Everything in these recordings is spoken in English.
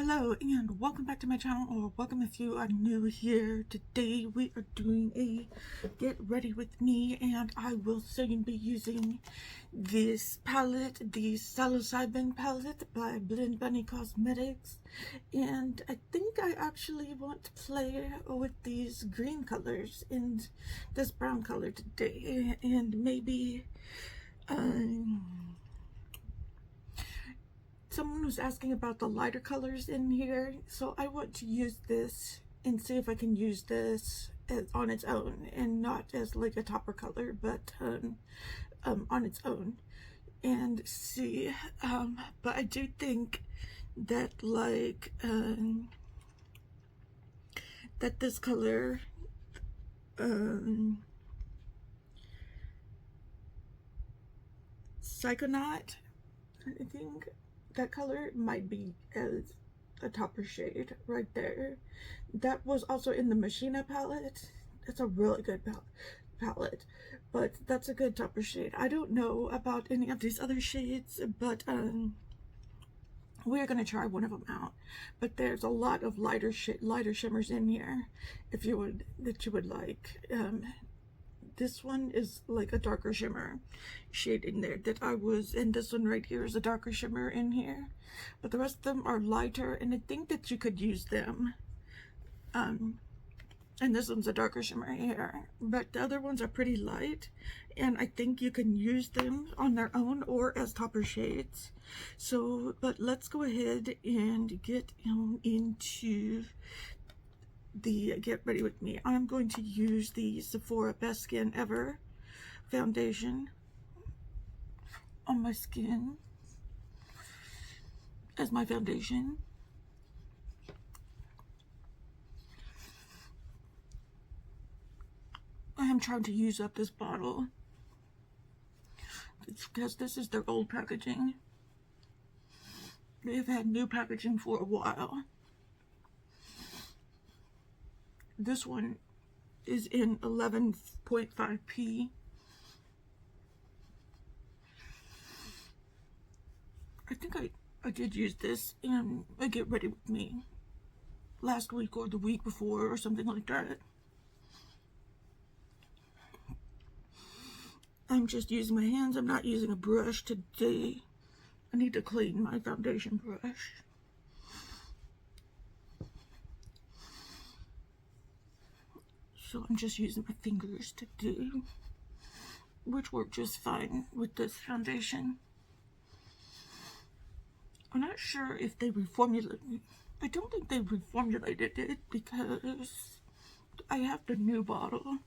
Hello and welcome back to my channel, or welcome if you are new here. Today we are doing a get ready with me, and I will soon be using this palette, the Psilocybin palette by Blend Bunny Cosmetics. And I think I actually want to play with these green colors and this brown color today, and maybe someone was asking about the lighter colors in here, so I want to use this and see if I can use this on its own and not as like a topper color, but on its own and see. But I do think that that this color Psychonaut, I think that color might be as a topper shade right there. That was also in the Machina palette. It's a really good palette, but that's a good topper shade. I don't know about any of these other shades, but we're gonna try one of them out. But there's a lot of lighter shimmers in here that you would like. This one is like a darker shimmer shade in there that I was, and this one right here is a darker shimmer in here, but the rest of them are lighter, and I think that you could use them. And this one's a darker shimmer here, but the other ones are pretty light, and I think you can use them on their own or as topper shades. So, but let's go ahead and get into the get ready with me. I'm going to use the Sephora Best Skin Ever foundation on my skin as my foundation. I am trying to use up this bottle. It's because this is their old packaging. They've had new packaging for a while. This one is in 11.5p. I think I did use this in a Get Ready With Me last week or the week before or something like that. I'm just using my hands. I'm not using a brush today. I need to clean my foundation brush. So I'm just using my fingers to do, which work just fine with this foundation. I'm not sure if they reformulated. I don't think they reformulated it because I have the new bottle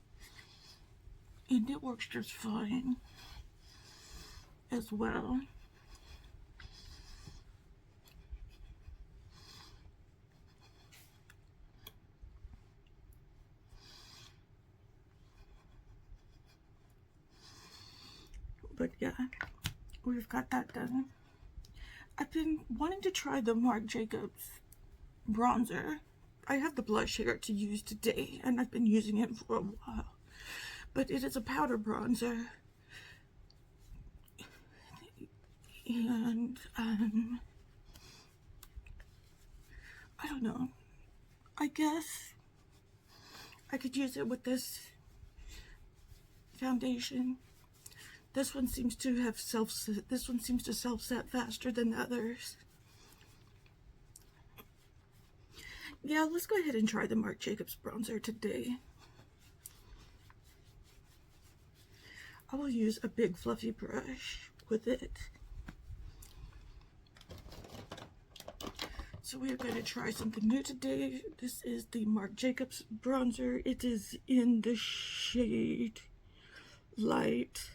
and it works just fine as well. But yeah, we've got that done. I've been wanting to try the Marc Jacobs bronzer. I have the blush here to use today, and I've been using it for a while. But it is a powder bronzer. And, I don't know. I guess I could use it with this foundation. This one seems to self-set faster than the others. Yeah, let's go ahead and try the Marc Jacobs bronzer today. I will use a big fluffy brush with it. So we are going to try something new today. This is the Marc Jacobs bronzer. It is in the shade Light.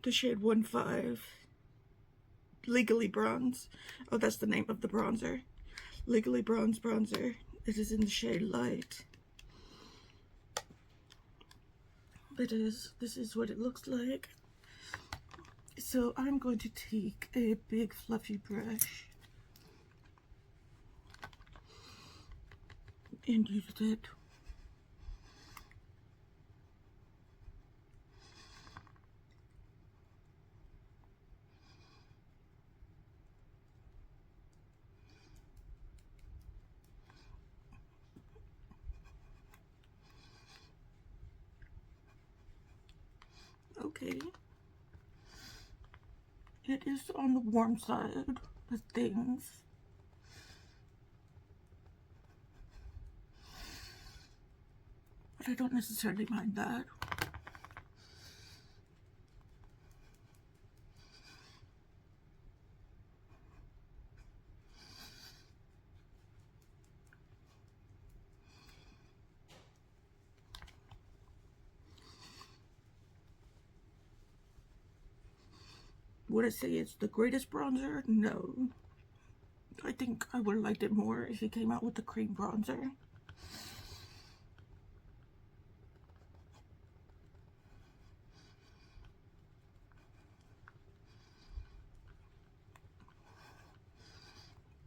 The shade 1.5. Legally Bronze. Oh, that's the name of the bronzer. Legally Bronze bronzer. It is in the shade Light. This is what it looks like. So I'm going to take a big fluffy brush and use it. okay. It is on the warm side of things. But I don't necessarily mind that. Would I say it's the greatest bronzer? No. I think I would have liked it more if it came out with the cream bronzer.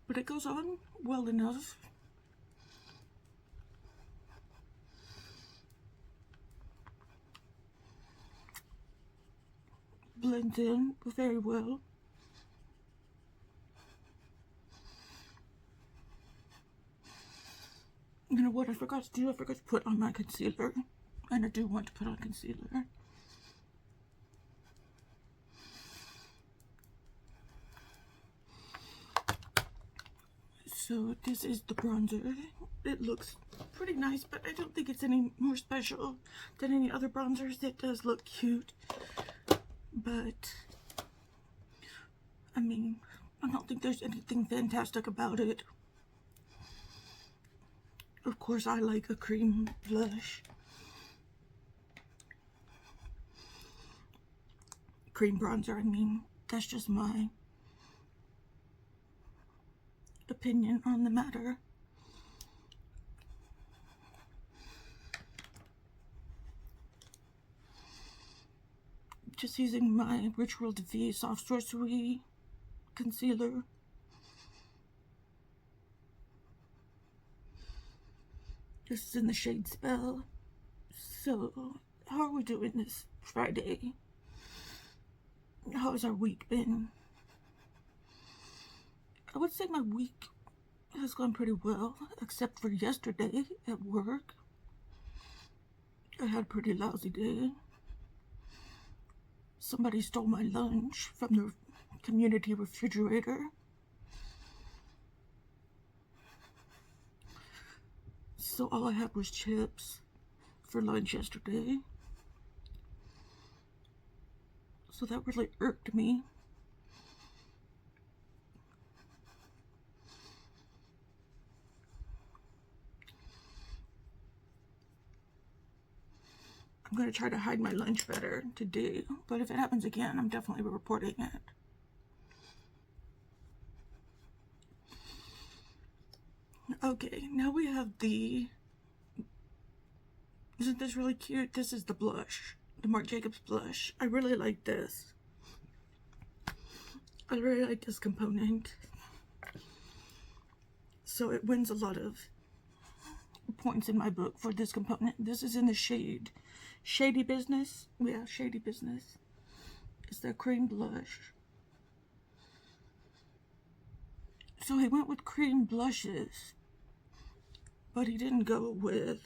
But it goes on well enough. Blends in very well. You know what I forgot to do? I forgot to put on my concealer. And I do want to put on concealer. So this is the bronzer. It looks pretty nice, but I don't think it's any more special than any other bronzers. It does look cute, but I mean, I don't think there's anything fantastic about it. Of course, I like a cream blush. Cream bronzer, I mean. That's just my opinion on the matter. Just using my Ritual Diffuse Soft Sorcery concealer. This is in the shade Spell. So, how are we doing this Friday? How has our week been? I would say my week has gone pretty well, except for yesterday at work. I had a pretty lousy day. Somebody stole my lunch from the community refrigerator. So all I had was chips for lunch yesterday. So that really irked me. I'm going to try to hide my lunch better today, but if it happens again, I'm definitely reporting it. Okay, now we have the... Isn't this really cute? This is the blush. The Marc Jacobs blush. I really like this. I really like this component. So it wins a lot of points in my book for this component. This is in the shade Shady Business. Yeah, Shady Business. It's their cream blush. So he went with cream blushes, but he didn't go with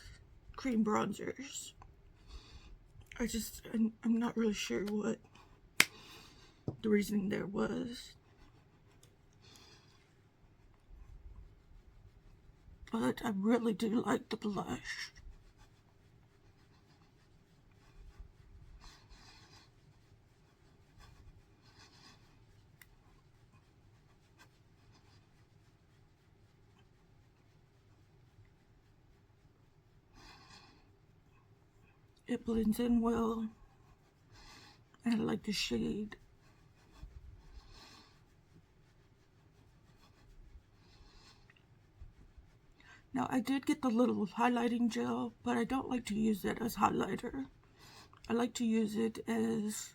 cream bronzers. I'm not really sure what the reasoning there was. But I really do like the blush. It blends in well, and I like the shade. Now, I did get the little highlighting gel, but I don't like to use it as highlighter. I like to use it as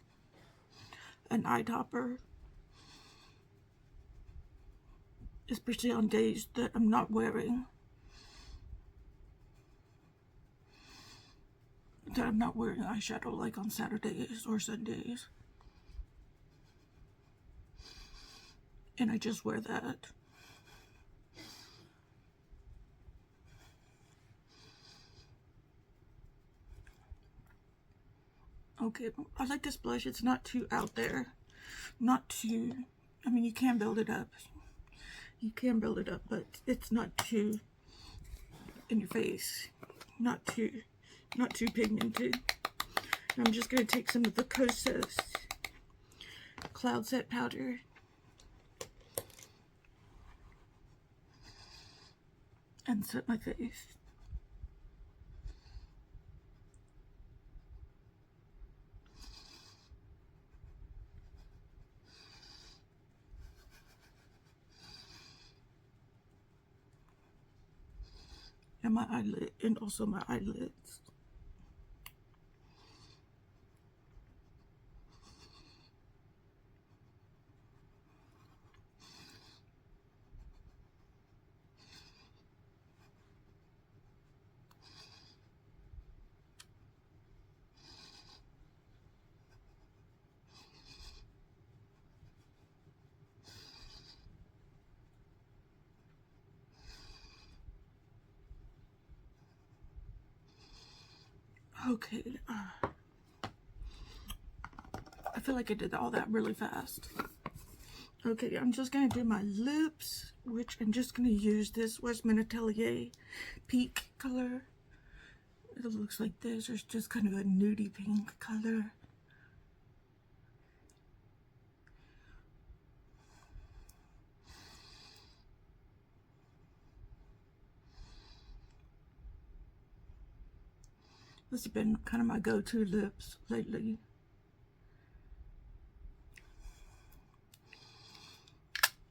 an eye topper, especially on days that I'm not wearing eyeshadow, like on Saturdays or Sundays. And I just wear that. Okay, I like this blush. It's not too out there. Not too, I mean, you can build it up. You can build it up, but it's not too in your face. Not too pigmented. I'm just going to take some of the Kosas Cloud Set Powder. And set my face. And my eyelid, and also my eyelids. Okay, I feel like I did all that really fast. Okay, I'm just going to do my lips, which I'm just going to use this Westman Atelier Peak color. It looks like this. It's just kind of a nudie pink color. This has been kind of my go-to lips lately.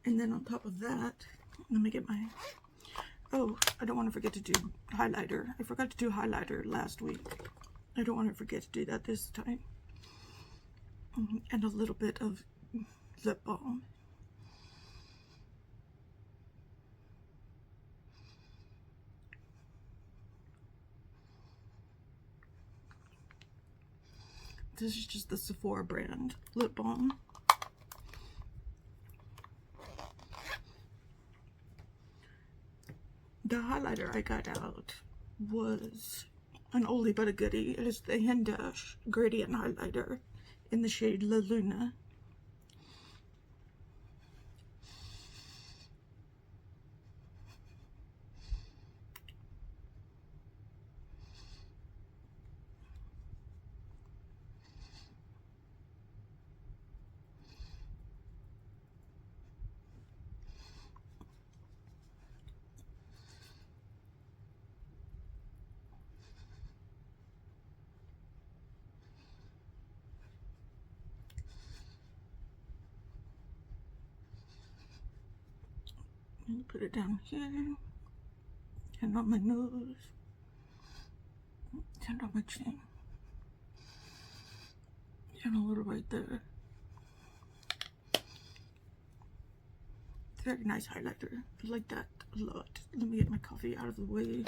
And then on top of that, let me get my, oh, I don't want to forget to do highlighter. I forgot to do highlighter last week. I don't want to forget to do that this time. And a little bit of lip balm. This is just the Sephora brand lip balm. The highlighter I got out was an oldie but a goodie. It is the Hindash Gradient Highlighter in the shade La Luna. Put it down here, and on my nose, and on my chin, and a little right there. Very nice highlighter. I like that a lot. Let me get my coffee out of the way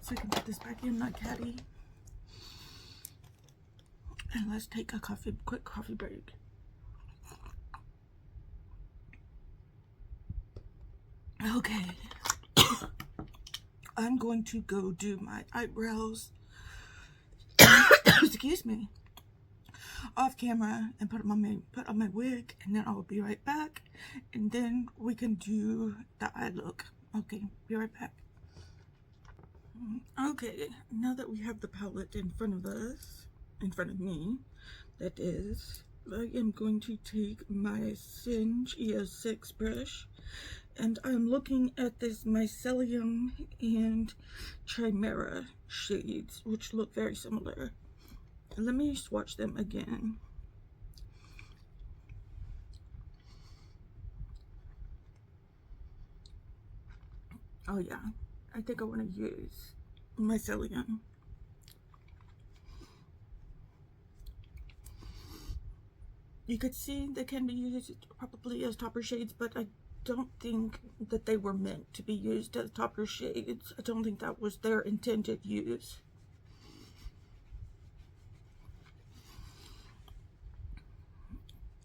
so I can put this back in like Chatty. And let's take a quick coffee break. Okay. I'm going to go do my eyebrows. Excuse me. Off camera and put on my wig, and then I'll be right back, and then we can do the eye look. Okay, be right back. Okay, now that we have the palette in front of us, in front of me, that is, I am going to take my Singe EO6 brush, and I'm looking at this Mycelium and Chimera shades, which look very similar. Let me swatch them again. Oh yeah, I think I want to use Mycelium. You could see they can be used probably as topper shades, but I don't think that they were meant to be used as topper shades. I don't think that was their intended use.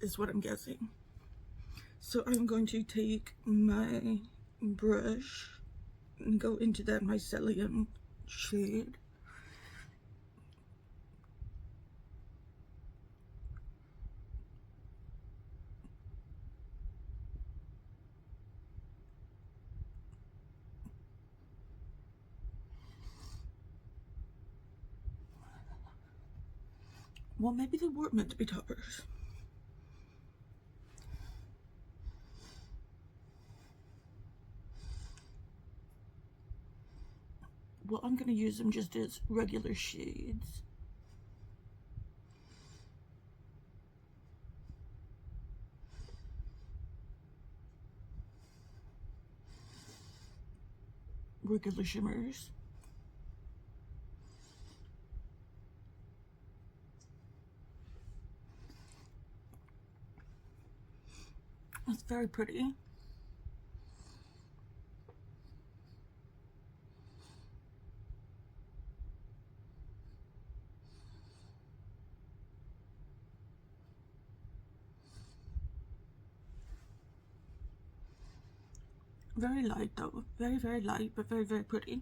Is what I'm guessing. So I'm going to take my brush and go into that Mycelium shade Well, maybe they weren't meant to be toppers. Well, I'm going to use them just as regular shades. Regular shimmers. It's very pretty. Very light though. Very, very light, but very, very pretty.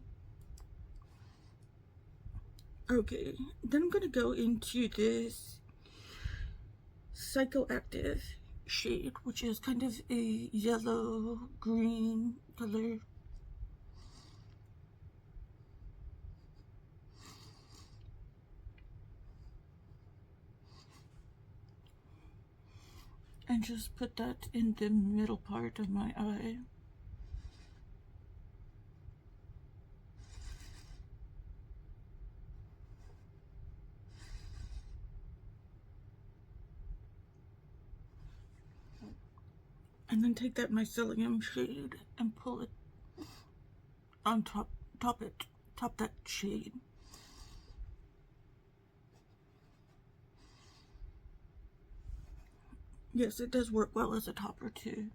Okay, then I'm gonna go into this Psychoactive shade, which is kind of a yellow green color. And just put that in the middle part of my eye. And then take that mycelium shade and pull it on top that shade. Yes, it does work well as a topper too.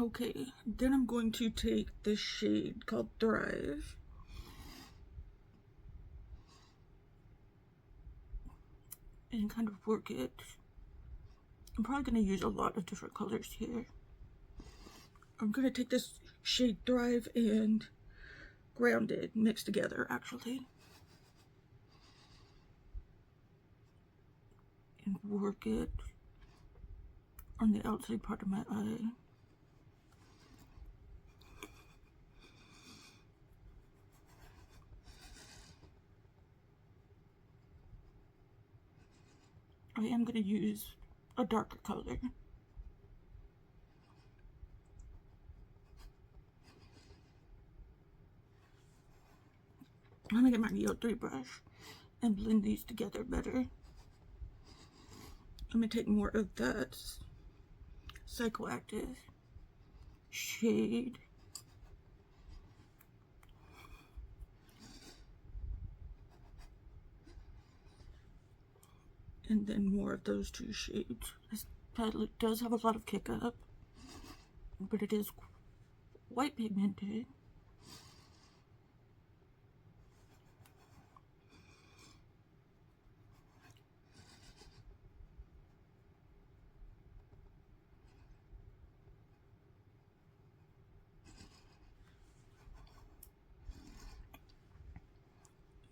Okay, then I'm going to take this shade called Thrive and kind of work it. I'm probably going to use a lot of different colors here. I'm going to take this shade Thrive and Grounded mixed together, actually. And work it on the outside part of my eye. I am going to use a darker color. I'm going to get my EO3 brush and blend these together better. I'm going to take more of that Psychoactive shade. And then more of those two shades. This palette does have a lot of kick up, but it is quite pigmented.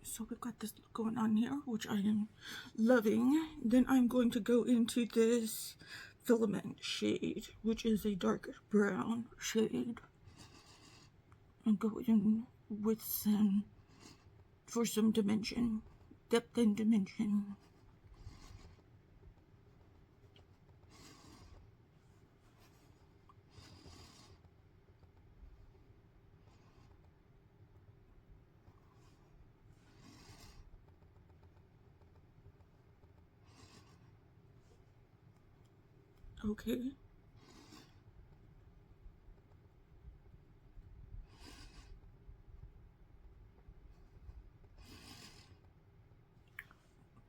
So we've got this look going on here, which I am loving. Then I'm going to go into this Filament shade, which is a darker brown shade, and go in with some, for some dimension, depth and dimension. Okay.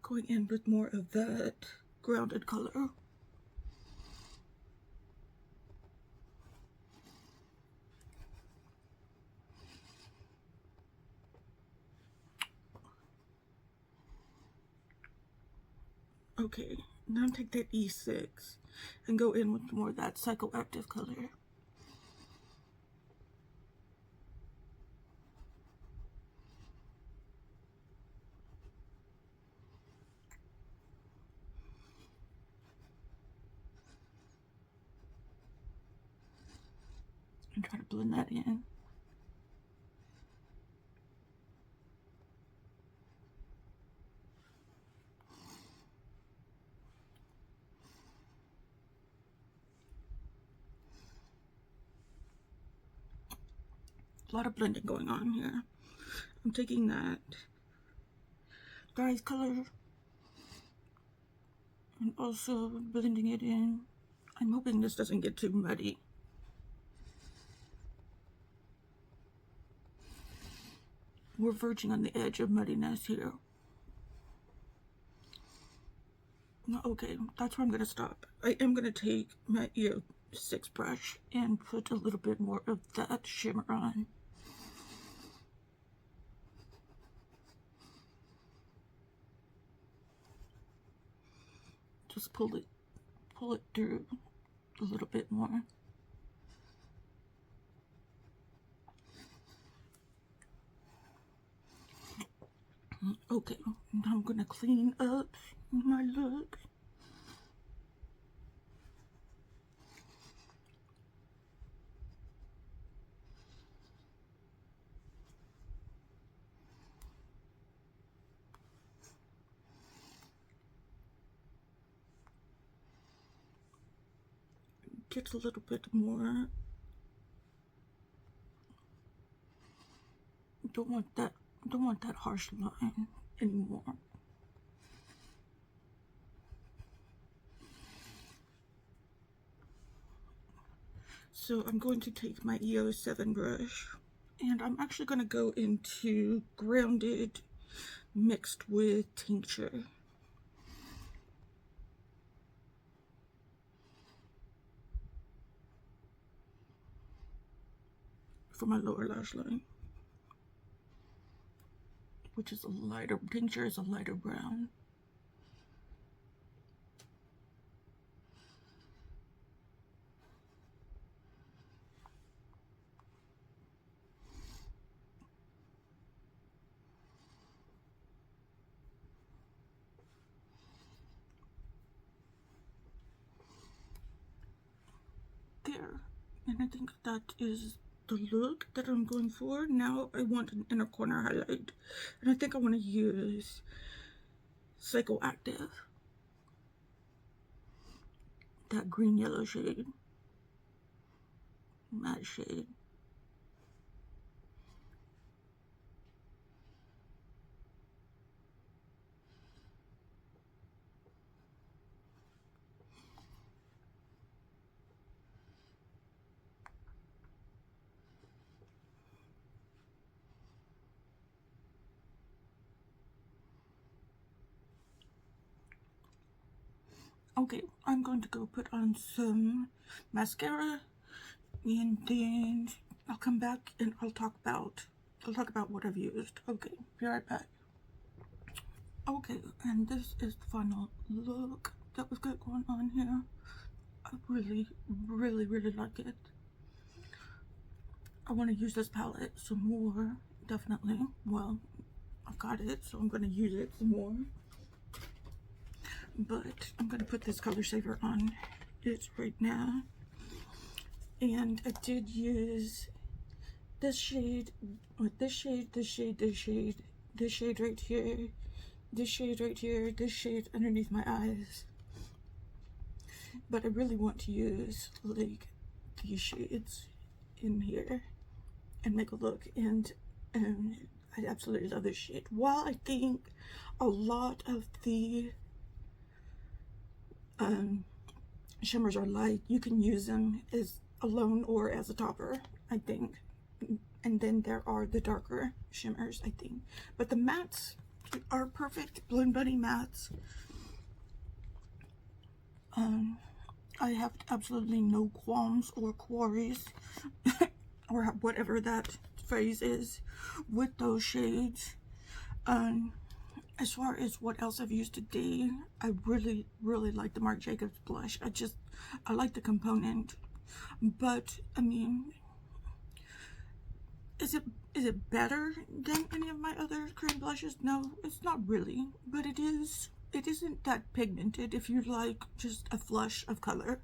Going in with more of that grounded color. Okay, now take that E6 and go in with more of that Psychoactive color. and try to blend that in. A lot of blending going on here. I'm taking that guy's color and also blending it in. I'm hoping this doesn't get too muddy. We're verging on the edge of muddiness here. Okay, that's where I'm gonna stop. I am gonna take my EO6 brush and put a little bit more of that shimmer on. Just pull it through a little bit more. Okay, now I'm gonna clean up my look. Get a little bit more. Don't want that harsh line anymore. So I'm going to take my EO7 brush and I'm actually going to go into Grounded mixed with Tincture. For my lower lash line, which is a lighter, Tincture is a lighter brown. There, and I think that is the look that I'm going for. Now I want an inner corner highlight, and I think I want to use Psychoactive, that green yellow shade, matte shade. Okay, I'm going to go put on some mascara, and then I'll come back and I'll talk about what I've used. Okay, be right back. Okay, and this is the final look that we've got going on here. I really, really, really like it. I want to use this palette some more, definitely. Well, I've got it, so I'm going to use it some more. But I'm going to put this color saver on it right now. And I did use this shade, this shade, this shade, this shade, this shade right here, this shade right here, this shade underneath my eyes. But I really want to use like these shades in here and make a look, and I absolutely love this shade. While I think a lot of the shimmers are light, you can use them as alone or as a topper, I think. And then there are the darker shimmers, I think. But the mattes are perfect, Blend Buddy mattes. I have absolutely no qualms or quarries or whatever that phrase is with those shades. As far as what else I've used today, I really, really like the Marc Jacobs blush. I like the component, but I mean, is it better than any of my other cream blushes? No, it's not really, but it is it isn't that pigmented. If you like just a flush of color,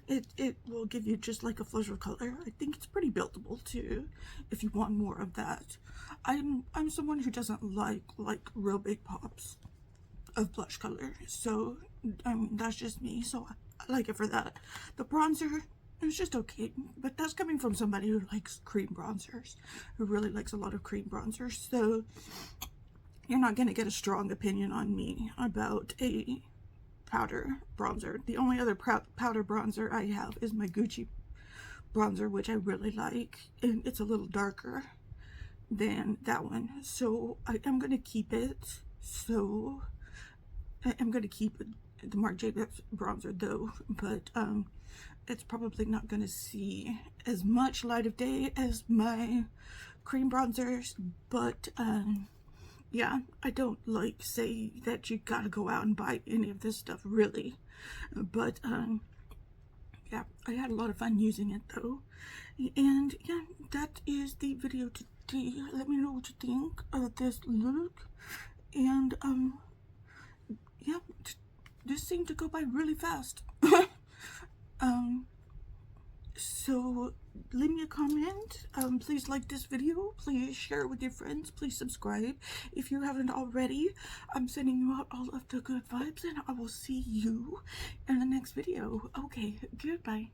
it will give you just like a flush of color. I think it's pretty buildable too, if you want more of that. I'm someone who doesn't like real big pops of blush color, so that's just me, so I like it for that. The bronzer, it's just okay, but that's coming from somebody who likes cream bronzers, who really likes a lot of cream bronzers, so you're not going to get a strong opinion on me about a powder bronzer. The only other powder bronzer I have is my Gucci bronzer, which I really like, and it's a little darker than that one, so I am going to keep it. So I'm going to keep the Marc Jacobs bronzer though, but it's probably not going to see as much light of day as my cream bronzers, but yeah, I don't like say that you gotta go out and buy any of this stuff really, but yeah, I had a lot of fun using it though. And yeah, that is the video today. Let me know what you think of this look. And yeah, this seemed to go by really fast. So leave me a comment. Please like this video, please share it with your friends, please subscribe if you haven't already. I'm sending you out all of the good vibes, and I will see you in the next video. Okay, goodbye.